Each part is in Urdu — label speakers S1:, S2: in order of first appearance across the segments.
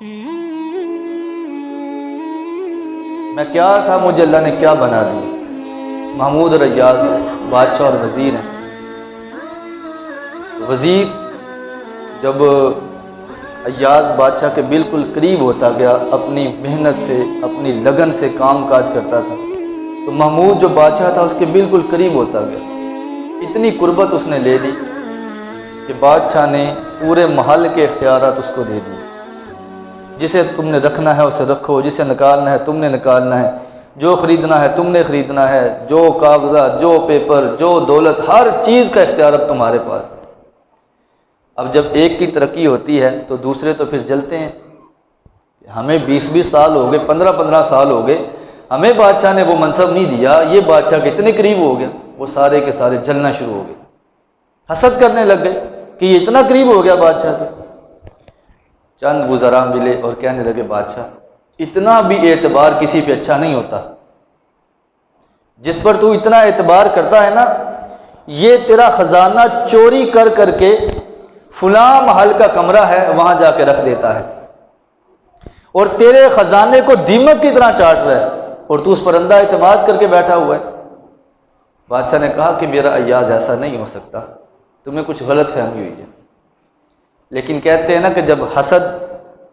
S1: میں کیا تھا، مجھے اللہ نے کیا بنا دیا۔ محمود اور ایاز بادشاہ اور وزیر ہیں۔ وزیر جب ایاز بادشاہ کے بالکل قریب ہوتا گیا، اپنی محنت سے اپنی لگن سے کام کاج کرتا تھا، تو محمود جو بادشاہ تھا اس کے بالکل قریب ہوتا گیا۔ اتنی قربت اس نے لے لی کہ بادشاہ نے پورے محل کے اختیارات اس کو دے دیے۔ جسے تم نے رکھنا ہے اسے رکھو، جسے نکالنا ہے تم نے نکالنا ہے، جو خریدنا ہے تم نے خریدنا ہے، جو کاغذات، جو پیپر، جو دولت، ہر چیز کا اختیار اب تمہارے پاس ہے۔ اب جب ایک کی ترقی ہوتی ہے تو دوسرے تو پھر جلتے ہیں۔ ہمیں 20 سال ہو گئے، 15 سال ہو گئے، ہمیں بادشاہ نے وہ منصب نہیں دیا، یہ بادشاہ کے اتنے قریب ہو گیا، وہ سارے کے سارے جلنا شروع ہو گئے، حسد کرنے لگ گئے کہ یہ اتنا قریب ہو گیا بادشاہ کے۔ چند وزراء ملے اور کہنے لگے بادشاہ اتنا بھی اعتبار کسی پہ اچھا نہیں ہوتا، جس پر تو اتنا اعتبار کرتا ہے نا، یہ تیرا خزانہ چوری کر کر کے فلاں محل کا کمرہ ہے وہاں جا کے رکھ دیتا ہے، اور تیرے خزانے کو دیمک کی طرح چاٹ رہا ہے، اور تو اس پر اندھا اعتماد کر کے بیٹھا ہوا ہے۔ بادشاہ نے کہا کہ میرا ایاز ایسا نہیں ہو سکتا، تمہیں کچھ غلط فہمی ہوئی ہے۔ لیکن کہتے ہیں نا کہ جب حسد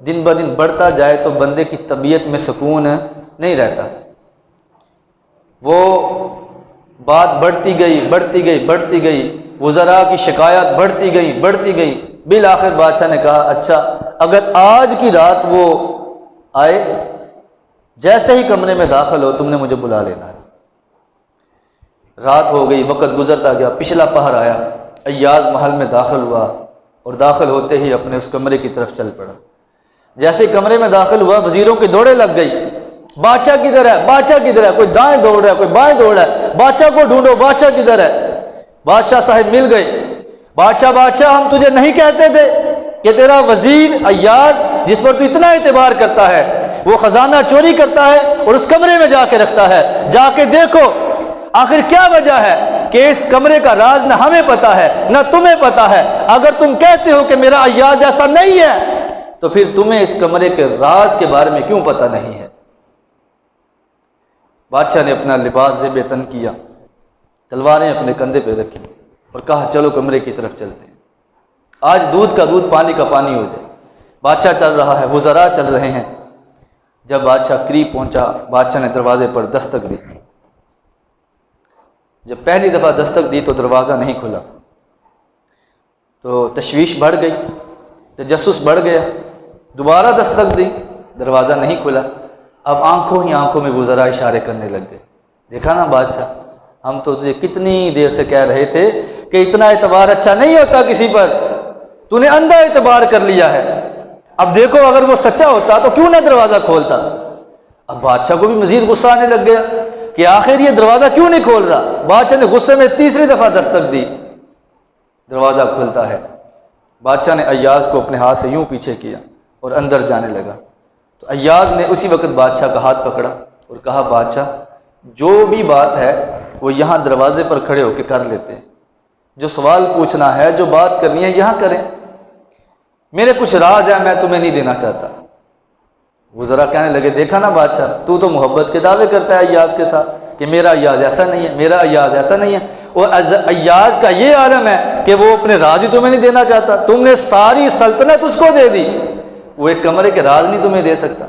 S1: دن بدن بڑھتا جائے تو بندے کی طبیعت میں سکون نہیں رہتا۔ وہ بات بڑھتی گئی، وزراء کی شکایات بڑھتی گئی، بالآخر بادشاہ نے کہا اچھا اگر آج کی رات وہ آئے، جیسے ہی کمرے میں داخل ہو تم نے مجھے بلا لینا ہے۔ رات ہو گئی، وقت گزرتا گیا، پچھلا پہر آیا، ایاز محل میں داخل ہوا اور داخل ہوتے ہی اپنے اس کمرے کی طرف چل پڑا۔ جیسے کمرے میں داخل ہوا وزیروں کی دوڑیں لگ گئی، بادشاہ کدھر ہے، بادشاہ کدھر ہے، کوئی دائیں دوڑ رہا ہے، کوئی بائیں دوڑ رہا ہے، بادشاہ کو ڈھونڈو، بادشاہ کدھر ہے۔ بادشاہ صاحب مل گئے، بادشاہ ہم تجھے نہیں کہتے تھے کہ تیرا وزیر ایاز جس پر تو اتنا اعتبار کرتا ہے وہ خزانہ چوری کرتا ہے اور اس کمرے میں جا کے رکھتا ہے، جا کے دیکھو آخر کیا وجہ ہے کہ اس کمرے کا راز نہ ہمیں پتا ہے نہ تمہیں پتا ہے۔ اگر تم کہتے ہو کہ میرا ایاز ایسا نہیں ہے تو پھر تمہیں اس کمرے کے راز کے بارے میں کیوں پتا نہیں ہے؟ بادشاہ نے اپنا لباس زیب تن کیا، تلواریں اپنے کندھے پہ رکھی اور کہا چلو کمرے کی طرف چلتے ہیں، آج دودھ کا دودھ پانی کا پانی ہو جائے۔ بادشاہ چل رہا ہے، وزراء چل رہے ہیں۔ جب بادشاہ قریب پہنچا بادشاہ نے دروازے پر دستک دی۔ جب پہلی دفعہ دستک دی تو دروازہ نہیں کھلا تو تشویش بڑھ گئی، تجسس بڑھ گیا، دوبارہ دستک دی، دروازہ نہیں کھلا۔ اب آنکھوں میں وزراء اشارے کرنے لگ گئے، دیکھا نا بادشاہ ہم تو تجھے کتنی دیر سے کہہ رہے تھے کہ اتنا اعتبار اچھا نہیں ہوتا کسی پر، تو نے اندھا اعتبار کر لیا ہے۔ اب دیکھو اگر وہ سچا ہوتا تو کیوں نہ دروازہ کھولتا۔ اب بادشاہ کو بھی مزید غصہ آنے لگ گیا کہ آخر یہ دروازہ کیوں نہیں کھول رہا۔ بادشاہ نے غصے میں تیسری دفعہ دستک دی، دروازہ کھلتا ہے۔ بادشاہ نے ایاز کو اپنے ہاتھ سے یوں پیچھے کیا اور اندر جانے لگا تو ایاز نے اسی وقت بادشاہ کا ہاتھ پکڑا اور کہا بادشاہ جو بھی بات ہے وہ یہاں دروازے پر کھڑے ہو کے کر لیتے ہیں، جو سوال پوچھنا ہے، جو بات کرنی ہے یہاں کریں، میرے کچھ راز ہے میں تمہیں نہیں دینا چاہتا۔ وزراء کہنے لگے دیکھا نا بادشاہ تو محبت کے دعوے کرتا ہے ایاز کے ساتھ کہ میرا ایاز ایسا نہیں ہے، میرا ایاز ایسا نہیں ہے، اور ایاز کا یہ عالم ہے کہ وہ اپنے راز ہی تمہیں نہیں دینا چاہتا، تم نے ساری سلطنت اس کو دے دی، وہ ایک کمرے کے راز نہیں تمہیں دے سکتا۔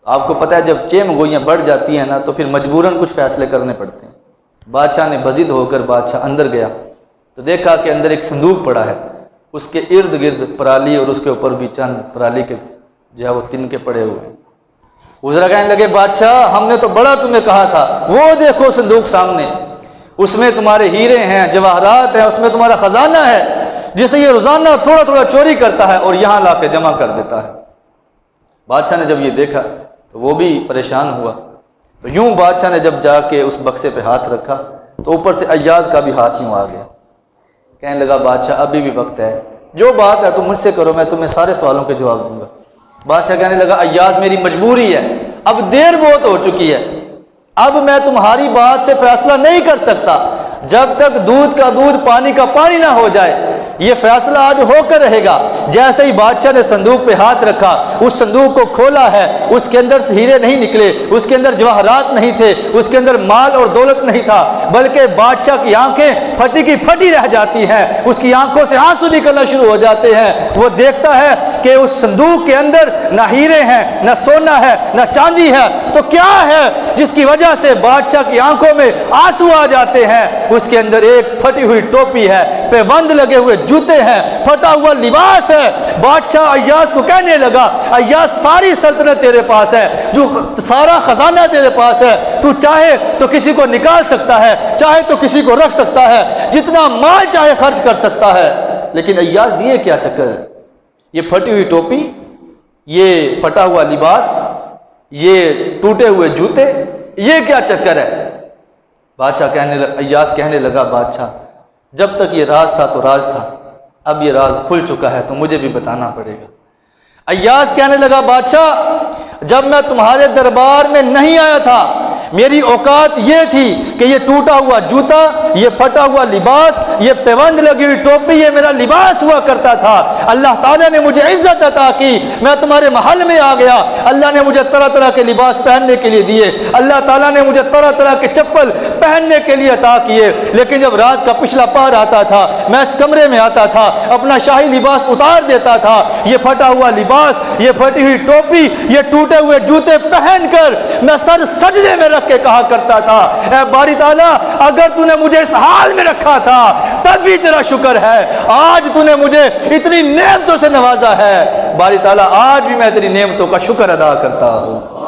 S1: آپ کو پتہ ہے جب چیم گوئیاں بڑھ جاتی ہیں نا تو پھر مجبوراً کچھ فیصلے کرنے پڑتے ہیں۔ بادشاہ نے بضد ہو کر بادشاہ اندر گیا تو دیکھا کہ اندر ایک صندوق پڑا ہے، اس کے ارد گرد پرالی اور اس کے اوپر بھی چند پرالی کے جو ہے وہ تنکے پڑے ہوئے ہیں۔ وزراء کہنے لگے بادشاہ ہم نے تو بڑا تمہیں کہا تھا، وہ دیکھو صندوق سامنے، اس میں تمہارے ہیرے ہیں، جواہرات ہیں، اس میں تمہارا خزانہ ہے جسے یہ روزانہ تھوڑا تھوڑا چوری کرتا ہے اور یہاں لا کے جمع کر دیتا ہے۔ بادشاہ نے جب یہ دیکھا تو وہ بھی پریشان ہوا، تو یوں بادشاہ نے جب جا کے اس بکسے پہ ہاتھ رکھا تو اوپر سے ایاز کا بھی ہاتھ یوں آ گیا۔ کہنے لگا بادشاہ ابھی بھی وقت ہے، جو بات ہے تم مجھ سے کرو، میں تمہیں سارے سوالوں کے جواب دوں گا۔ بادشاہ کہنے لگا ایاز میری مجبوری ہے، اب دیر بہت ہو چکی ہے، اب میں تمہاری بات سے فیصلہ نہیں کر سکتا، جب تک دودھ کا دودھ پانی کا پانی نہ ہو جائے یہ فیصلہ آج ہو کر رہے گا۔ جیسے ہی بادشاہ نے صندوق پہ ہاتھ رکھا، اس صندوق کو کھولا ہے، اس کے اندر سے ہیرے نہیں نکلے، اس کے اندر جواہرات نہیں تھے، اس کے اندر مال اور دولت نہیں تھا، بلکہ بادشاہ کی آنکھیں پھٹی کی پھٹی رہ جاتی ہیں، اس کی آنکھوں سے آنسو نکلنا شروع ہو جاتے ہیں۔ وہ دیکھتا ہے کہ اس صندوق کے اندر نہ ہیرے ہیں، نہ سونا ہے، نہ چاندی ہے، تو کیا ہے جس کی وجہ سے بادشاہ کی آنکھوں میں آنسو آ جاتے ہیں؟ اس کے اندر ایک پھٹی ہوئی ٹوپی ہے، پیوند لگے ہوئے جوتے ہیں، پھٹا ہوا لباس ہے۔ بادشاہ ایاز کو کہنے لگا، ایاز ساری سلطنت تیرے پاس ہے، جو سارا خزانہ تیرے پاس ہے، تو چاہے تو کسی کو نکال سکتا ہے، چاہے تو کسی کو رکھ سکتا ہے، جتنا مال چاہے خرچ کر سکتا ہے، لیکن ایاز یہ کیا چکر ہے؟ یہ پھٹی ہوئی ٹوپی، یہ پھٹا ہوا لباس، یہ ٹوٹے ہوئے جوتے، یہ کیا چکر ہے؟ ایاز کہنے لگا، بادشاہ جب تک یہ راز تھا تو راز تھا، اب یہ راز کھل چکا ہے تو مجھے بھی بتانا پڑے گا۔ ایاز کہنے لگا، بادشاہ جب میں تمہارے دربار میں نہیں آیا تھا، میری اوقات یہ تھی کہ یہ ٹوٹا ہوا جوتا، یہ پھٹا ہوا لباس، یہ پیوند لگی ہوئی ٹوپی، یہ میرا لباس ہوا کرتا تھا۔ اللہ تعالیٰ نے مجھے عزت عطا کی، میں تمہارے محل میں آ گیا، اللہ نے مجھے طرح طرح کے لباس پہننے کے لیے دیے، اللہ تعالیٰ نے مجھے طرح طرح کے چپل پہننے کے لیے عطا کیے، لیکن جب رات کا پچھلا پہر آتا تھا، میں اس کمرے میں آتا تھا، اپنا شاہی لباس اتار دیتا تھا، یہ پھٹا ہوا لباس، یہ پھٹی ہوئی ٹوپی، یہ ٹوٹے ہوئے جوتے پہن کر میں سر سجدے میں رکھ کے کہا کرتا تھا، اے باری تعالیٰ اگر تو نے مجھے اس حال میں رکھا تھا تب بھی تیرا شکر ہے، آج تو نے مجھے اتنی نعمتوں سے نوازا ہے، باری تعالیٰ آج بھی میں تیری نعمتوں کا شکر ادا کرتا ہوں۔